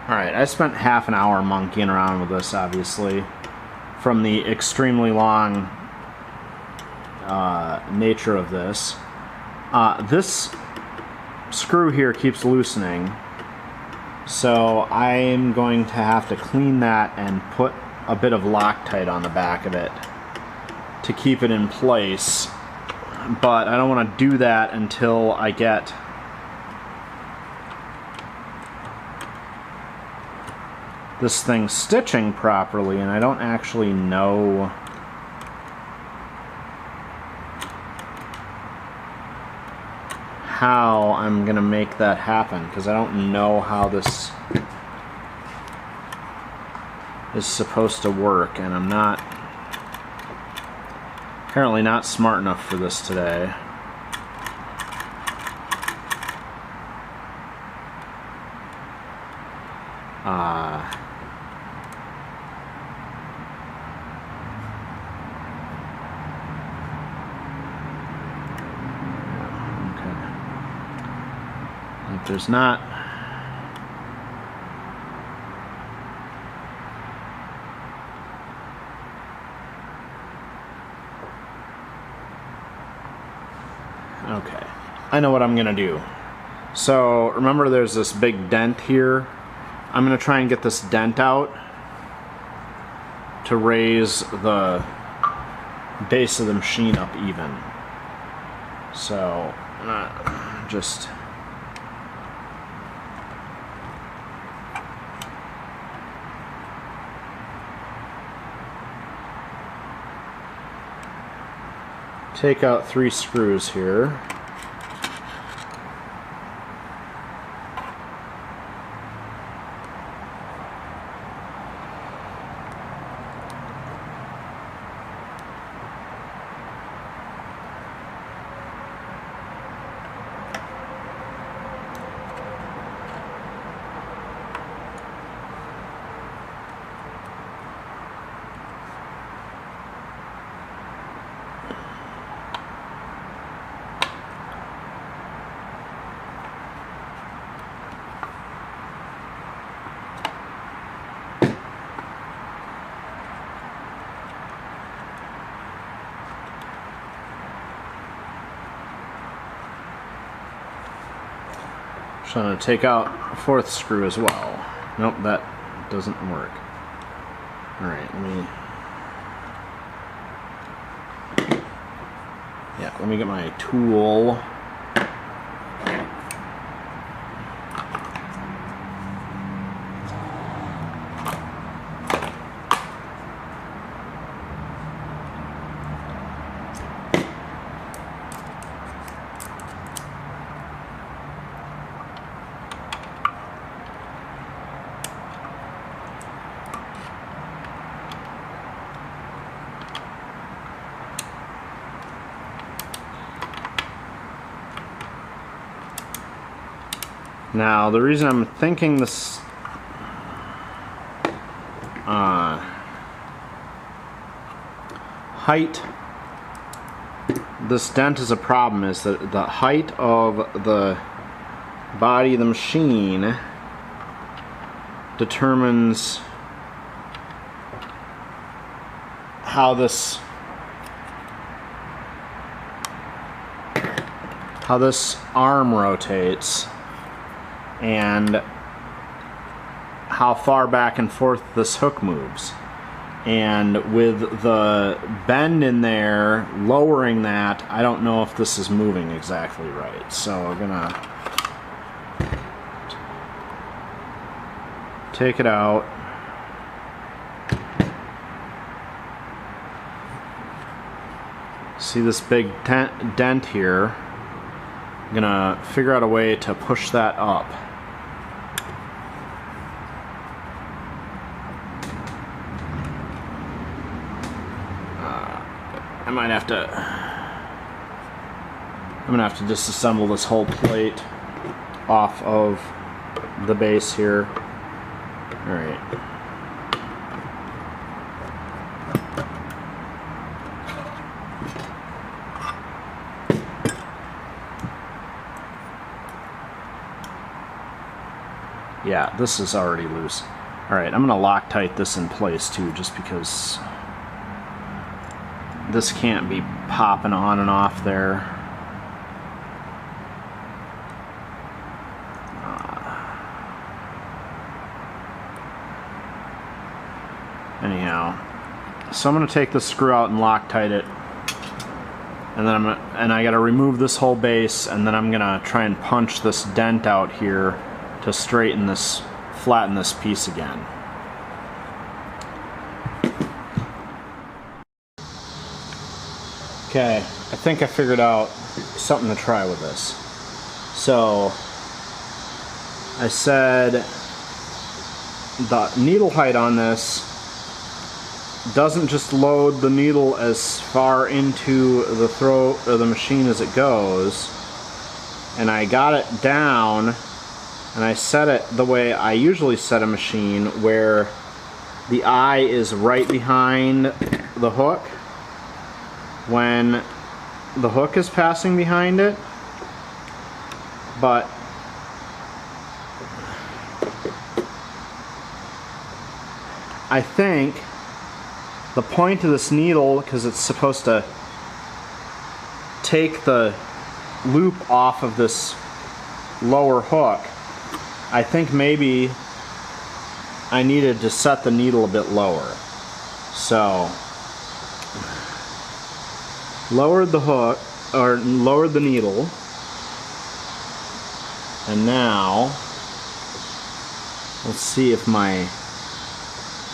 Alright, I spent half an hour monkeying around with this, obviously, from the extremely long nature of this. This screw here keeps loosening, so I'm going to have to clean that and put a bit of Loctite on the back of it to keep it in place, but I don't want to do that until I get this thing stitching properly, and I don't actually know how I'm gonna make that happen, because I don't know how this is supposed to work, and I'm not apparently not smart enough for this today. If there's not okay, I know what I'm gonna do. So remember, there's this big dent here. I'm gonna try and get this dent out to raise the base of the machine up even. So just take out 3 screws here. So I'm going to take out a 4th screw as well. Nope, that doesn't work. Alright, let me get my tool. Now, the reason I'm thinking this height, this dent is a problem, is that the height of the body of the machine determines how this arm rotates and how far back and forth this hook moves. And with the bend in there lowering that, I don't know if this is moving exactly right. So we're gonna take it out. See this big dent here? I'm gonna figure out a way to push that up. I'm gonna have to disassemble this whole plate off of the base here. All right. Yeah, this is already loose. Alright, I'm going to Loctite this in place too, just because this can't be popping on and off there. Anyhow, so I'm going to take this screw out and Loctite it. And then I got to remove this whole base, and then I'm going to try and punch this dent out here to straighten this, flatten this piece again. Okay, I think I figured out something to try with this. So, I said the needle height on this doesn't just load the needle as far into the throat of the machine as it goes, and I got it down and I set it the way I usually set a machine, where the eye is right behind the hook when the hook is passing behind it. But I think the point of this needle, because it's supposed to take the loop off of this lower hook, I think maybe I needed to set the needle a bit lower. So, lowered the hook, or lowered the needle, and now let's see if my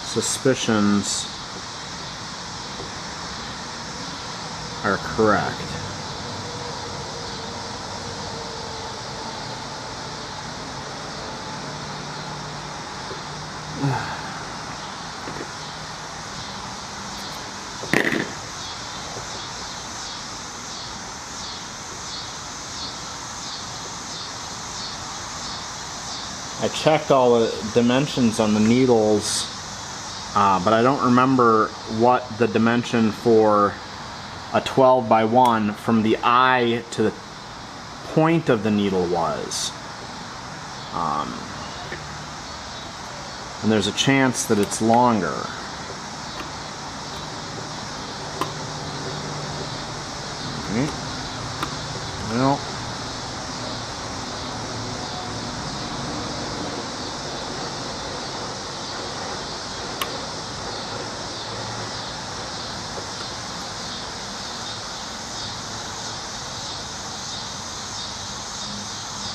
suspicions are correct. I checked all the dimensions on the needles, but I don't remember what the dimension for a 12 by 1 from the eye to the point of the needle was. And there's a chance that it's longer. Okay. Well,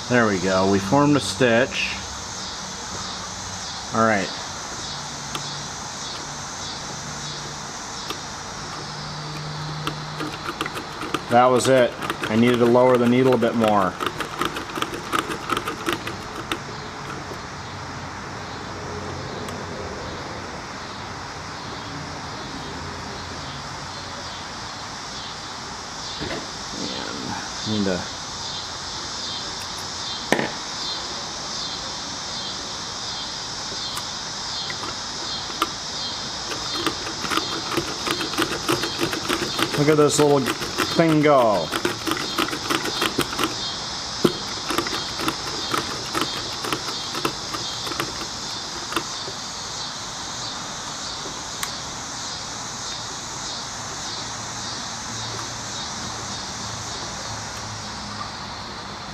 there we go. We formed a stitch. All right. That was it. I needed to lower the needle a bit more. And I need to look at this little thing go.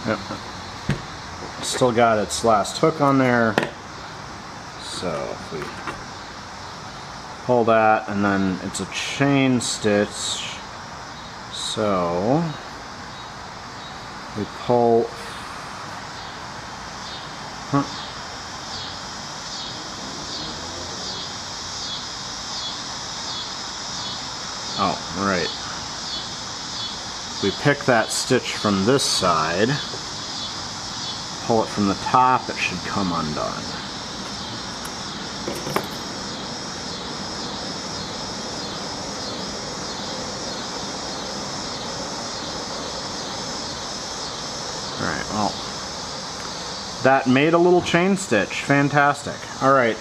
Yep. Still got its last hook on there. So if we pull that, and then it's a chain stitch. So we pull, oh, right. We pick that stitch from this side, pull it from the top, it should come undone. Alright, well, that made a little chain stitch. Fantastic. Alright.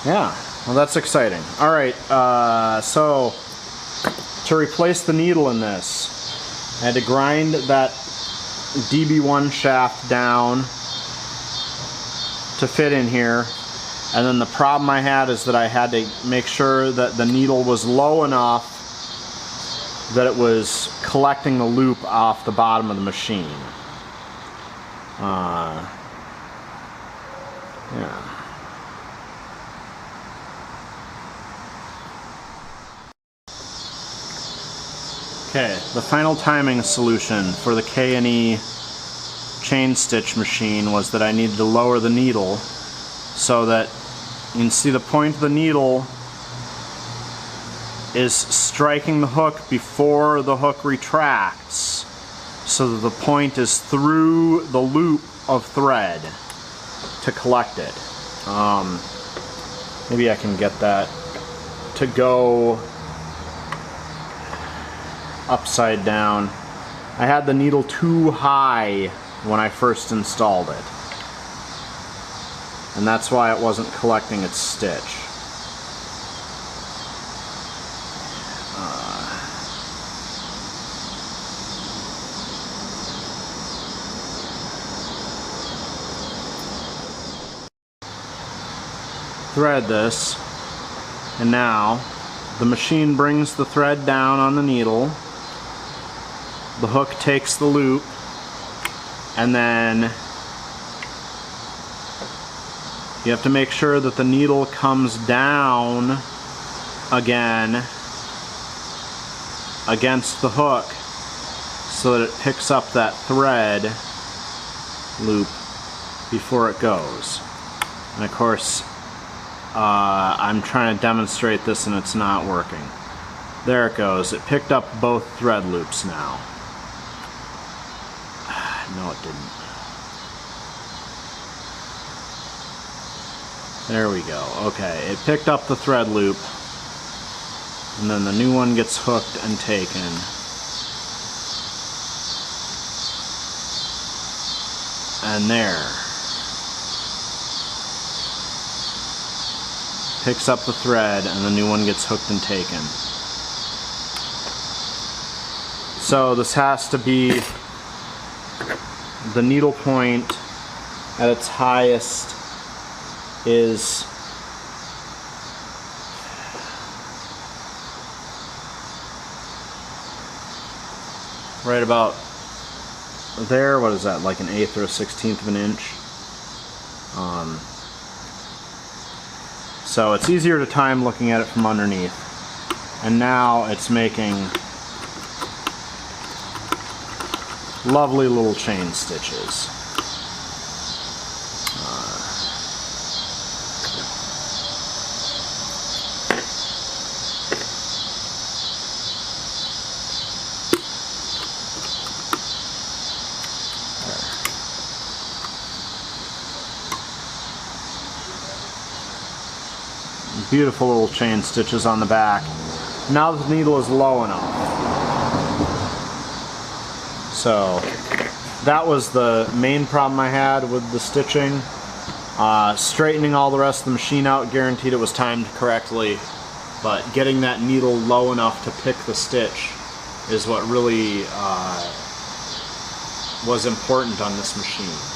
Yeah, well, that's exciting. Alright, so to replace the needle in this, I had to grind that DB1 shaft down to fit in here. And then the problem I had is that I had to make sure that the needle was low enough that it was collecting the loop off the bottom of the machine. Yeah. Okay, the final timing solution for the Kayanee chain stitch machine was that I needed to lower the needle so that you can see the point of the needle is striking the hook before the hook retracts, so that the point is through the loop of thread to collect it. Maybe I can get that to go upside down. I had the needle too high when I first installed it, and that's why it wasn't collecting its stitch. Thread this, and now the machine brings the thread down on the needle, the hook takes the loop, and then you have to make sure that the needle comes down again against the hook so that it picks up that thread loop before it goes. And of course, I'm trying to demonstrate this and it's not working. There it goes. It picked up both thread loops now. No, it didn't. There we go. Okay, it picked up the thread loop, and then the new one gets hooked and taken. And there. Picks up the thread, and the new one gets hooked and taken. So this has to be the needle point at its highest is right about there. What is that, like an 1/8 or a 1/16 of an inch? So it's easier to time looking at it from underneath. And now it's making lovely little chain stitches. Beautiful little chain stitches on the back. Now the needle is low enough. So that was the main problem I had with the stitching. Straightening all the rest of the machine out guaranteed it was timed correctly, but getting that needle low enough to pick the stitch is what really was important on this machine.